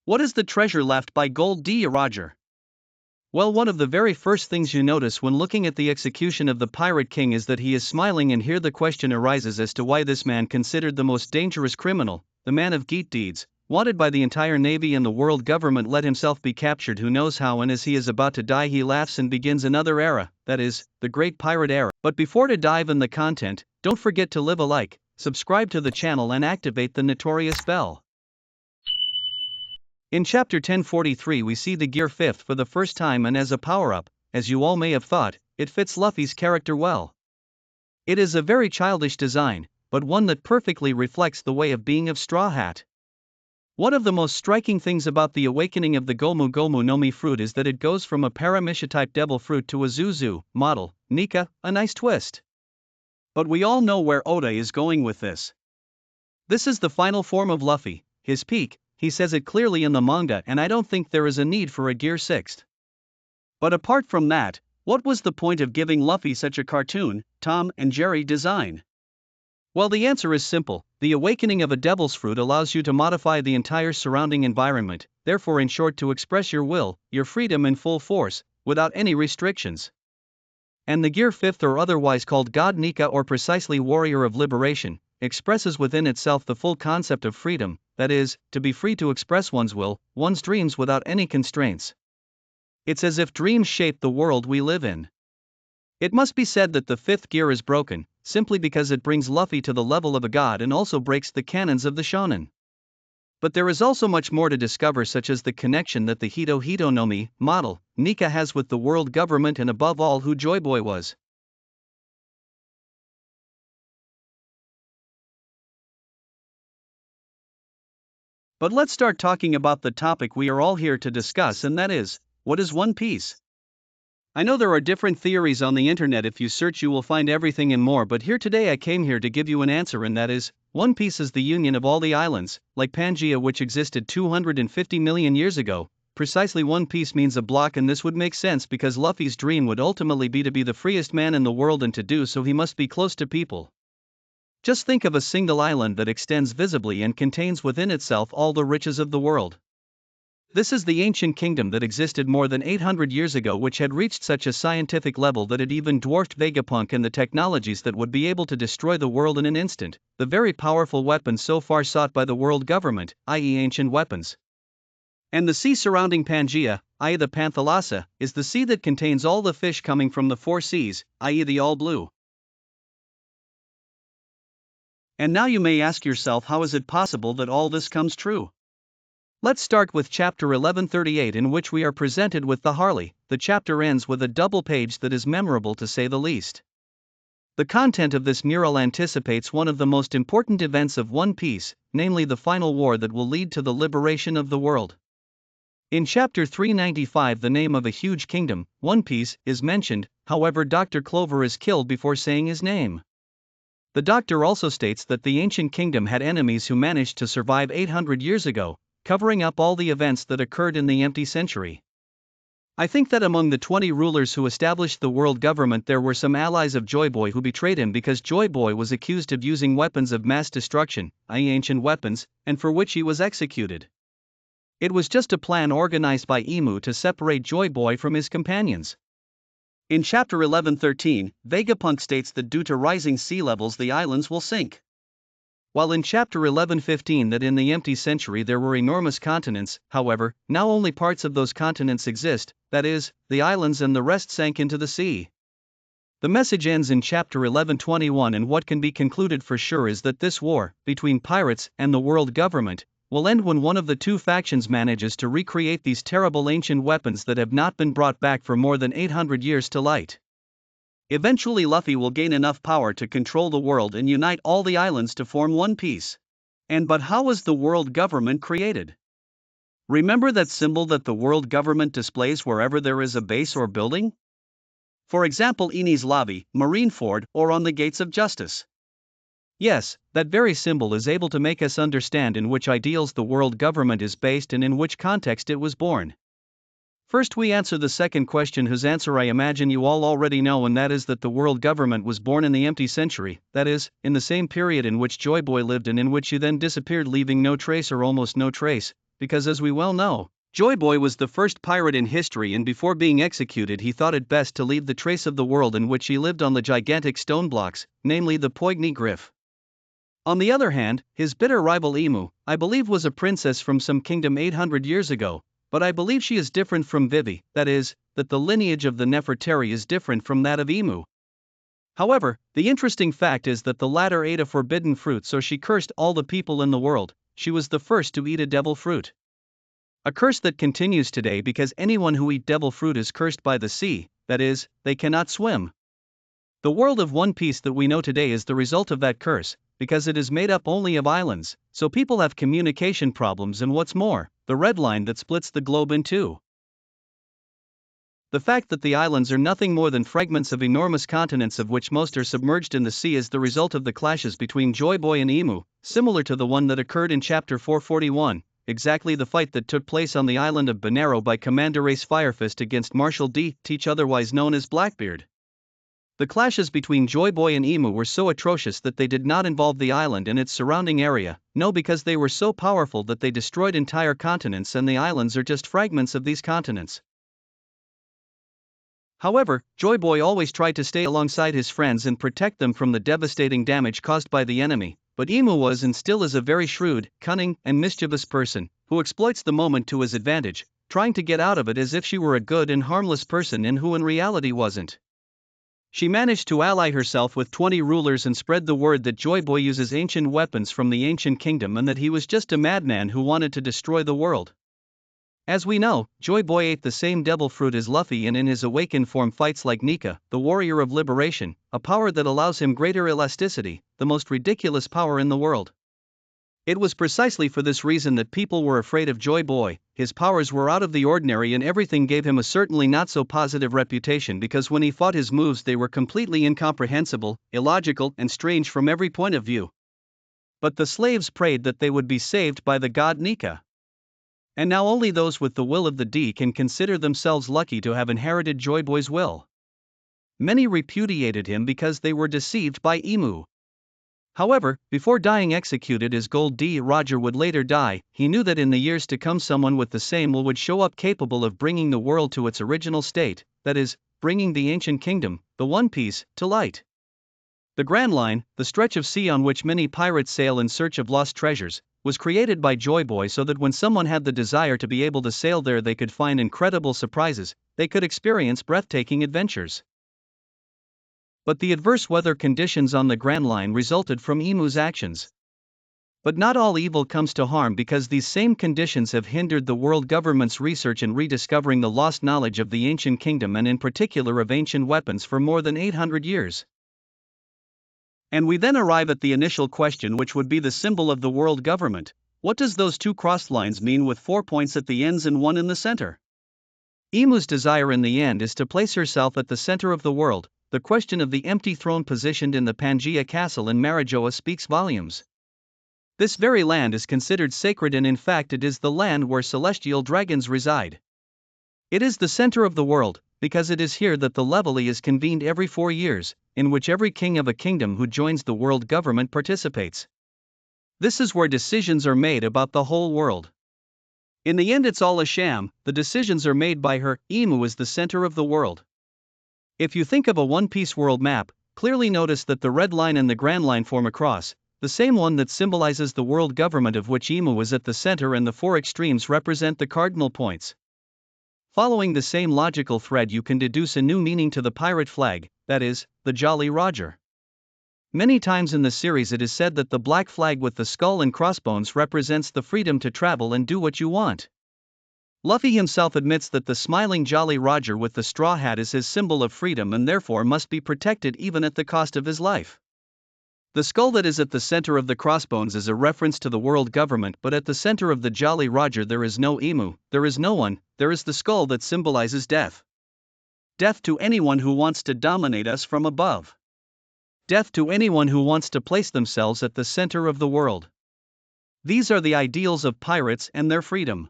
What is the treasure left by Gold D. Roger? Well, one of the very first things you notice when looking at the execution of the Pirate King is that he is smiling, and here the question arises as to why this man, considered the most dangerous criminal, the man of great deeds, wanted by the entire Navy and the world government, let himself be captured who knows how, and as he is about to die he laughs and begins another era, that is, the Great Pirate Era. But before to dive in the content, don't forget to leave a like, subscribe to the channel and activate the notorious bell. In chapter 1043 we see the Gear 5th for the first time, and as a power-up, as you all may have thought, it fits Luffy's character well. It is a very childish design, but one that perfectly reflects the way of being of Straw Hat. One of the most striking things about the awakening of the Gomu Gomu no Mi fruit is that it goes from a Paramecia-type devil fruit to a Zuzu model, Nika, a nice twist. But we all know where Oda is going with this. This is the final form of Luffy, his peak. He says it clearly in the manga, and I don't think there is a need for a Gear 6th. But apart from that, what was the point of giving Luffy such a cartoon, Tom and Jerry design? Well, the answer is simple. The awakening of a devil's fruit allows you to modify the entire surrounding environment, therefore in short to express your will, your freedom in full force, without any restrictions. And the Gear 5th, or otherwise called God Nika or precisely Warrior of Liberation, expresses within itself the full concept of freedom, that is, to be free to express one's will, one's dreams without any constraints. It's as if dreams shape the world we live in. It must be said that the 5th gear is broken, simply because it brings Luffy to the level of a god and also breaks the canons of the shonen. But there is also much more to discover, such as the connection that the Hito Hito no Mi model, Nika, has with the world government, and above all who Joy Boy was. But let's start talking about the topic we are all here to discuss, and that is, what is One Piece? I know there are different theories on the internet. If you search you will find everything and more, but here today I came here to give you an answer, and that is, One Piece is the union of all the islands, like Pangaea, which existed 250 million years ago. Precisely, One Piece means a block, and this would make sense because Luffy's dream would ultimately be to be the freest man in the world, and to do so he must be close to people. Just think of a single island that extends visibly and contains within itself all the riches of the world. This is the ancient kingdom that existed more than 800 years ago, which had reached such a scientific level that it even dwarfed Vegapunk and the technologies that would be able to destroy the world in an instant, the very powerful weapons so far sought by the world government, i.e. ancient weapons. And the sea surrounding Pangaea, i.e. the Panthalassa, is the sea that contains all the fish coming from the 4 seas, i.e. the all blue. And now you may ask yourself, how is it possible that all this comes true? Let's start with chapter 1138, in which we are presented with the Harley. The chapter ends with a double page that is memorable to say the least. The content of this mural anticipates one of the most important events of One Piece, namely the final war that will lead to the liberation of the world. In chapter 395 the name of a huge kingdom, One Piece, is mentioned, however Doctor Clover is killed before saying his name. The Doctor also states that the ancient kingdom had enemies who managed to survive 800 years ago, covering up all the events that occurred in the empty century. I think that among the 20 rulers who established the world government there were some allies of Joy Boy who betrayed him, because Joy Boy was accused of using weapons of mass destruction, i.e. ancient weapons, and for which he was executed. It was just a plan organized by Emu to separate Joy Boy from his companions. In chapter 1113, Vegapunk states that due to rising sea levels the islands will sink. While in chapter 1115 that in the empty century there were enormous continents, however, now only parts of those continents exist, that is, the islands, and the rest sank into the sea. The message ends in chapter 1121, and what can be concluded for sure is that this war, between pirates and the world government, will end when one of the two factions manages to recreate these terrible ancient weapons that have not been brought back for more than 800 years to light. Eventually Luffy will gain enough power to control the world and unite all the islands to form One Piece. But how was the world government created? Remember that symbol that the world government displays wherever there is a base or building? For example, Enies Lobby, Marineford, or on the Gates of Justice. Yes, that very symbol is able to make us understand in which ideals the world government is based and in which context it was born. First we answer the second question, whose answer I imagine you all already know, and that is that the world government was born in the empty century, that is, in the same period in which Joy Boy lived and in which he then disappeared, leaving no trace or almost no trace, because as we well know, Joy Boy was the first pirate in history, and before being executed he thought it best to leave the trace of the world in which he lived on the gigantic stone blocks, namely the Poigny Griff. On the other hand, his bitter rival Emu, I believe, was a princess from some kingdom 800 years ago, but I believe she is different from Vivi, that is, that the lineage of the Nefertari is different from that of Emu. However, the interesting fact is that the latter ate a forbidden fruit, so she cursed all the people in the world. She was the first to eat a devil fruit. A curse that continues today because anyone who eat devil fruit is cursed by the sea, that is, they cannot swim. The world of One Piece that we know today is the result of that curse, because it is made up only of islands, so people have communication problems, and what's more, the red line that splits the globe in two. The fact that the islands are nothing more than fragments of enormous continents, of which most are submerged in the sea, is the result of the clashes between Joy Boy and Emu, similar to the one that occurred in chapter 441, exactly the fight that took place on the island of Bonero by Commander Ace Firefist against Marshal D. Teach, otherwise known as Blackbeard. The clashes between Joy Boy and Emu were so atrocious that they did not involve the island and its surrounding area, no, because they were so powerful that they destroyed entire continents, and the islands are just fragments of these continents. However, Joy Boy always tried to stay alongside his friends and protect them from the devastating damage caused by the enemy, but Emu was and still is a very shrewd, cunning, and mischievous person, who exploits the moment to his advantage, trying to get out of it as if she were a good and harmless person, and who in reality wasn't. She managed to ally herself with 20 rulers and spread the word that Joy Boy uses ancient weapons from the ancient kingdom and that he was just a madman who wanted to destroy the world. As we know, Joy Boy ate the same devil fruit as Luffy, and in his awakened form fights like Nika, the warrior of liberation, a power that allows him greater elasticity, the most ridiculous power in the world. It was precisely for this reason that people were afraid of Joy Boy. His powers were out of the ordinary, and everything gave him a certainly not so positive reputation, because when he fought his moves they were completely incomprehensible, illogical, and strange from every point of view. But the slaves prayed that they would be saved by the god Nika. And now only those with the will of the D can consider themselves lucky to have inherited Joy Boy's will. Many repudiated him because they were deceived by Emu. However, before dying executed as Gold D. Roger would later die, he knew that in the years to come someone with the same will would show up, capable of bringing the world to its original state, that is, bringing the ancient kingdom, the One Piece, to light. The Grand Line, the stretch of sea on which many pirates sail in search of lost treasures, was created by Joy Boy so that when someone had the desire to be able to sail there they could find incredible surprises, they could experience breathtaking adventures. But the adverse weather conditions on the Grand Line resulted from Emu's actions. But not all evil comes to harm, because these same conditions have hindered the world government's research in rediscovering the lost knowledge of the ancient kingdom, and in particular of ancient weapons, for more than 800 years. And we then arrive at the initial question, which would be the symbol of the world government. What does those two crossed lines mean with 4 points at the ends and 1 in the center? Emu's desire in the end is to place herself at the center of the world. The question of the empty throne positioned in the Pangaea Castle in Marijoa speaks volumes. This very land is considered sacred, and in fact it is the land where celestial dragons reside. It is the center of the world, because it is here that the Levely is convened every 4 years, in which every king of a kingdom who joins the world government participates. This is where decisions are made about the whole world. In the end it's all a sham, the decisions are made by her. Emu is the center of the world. If you think of a One Piece world map, clearly notice that the red line and the Grand Line form a cross, the same one that symbolizes the world government, of which Emu is at the center, and the 4 extremes represent the cardinal points. Following the same logical thread you can deduce a new meaning to the pirate flag, that is, the Jolly Roger. Many times in the series it is said that the black flag with the skull and crossbones represents the freedom to travel and do what you want. Luffy himself admits that the smiling Jolly Roger with the straw hat is his symbol of freedom and therefore must be protected even at the cost of his life. The skull that is at the center of the crossbones is a reference to the world government, but at the center of the Jolly Roger there is no Emu, there is no one, there is the skull that symbolizes death. Death to anyone who wants to dominate us from above. Death to anyone who wants to place themselves at the center of the world. These are the ideals of pirates and their freedom.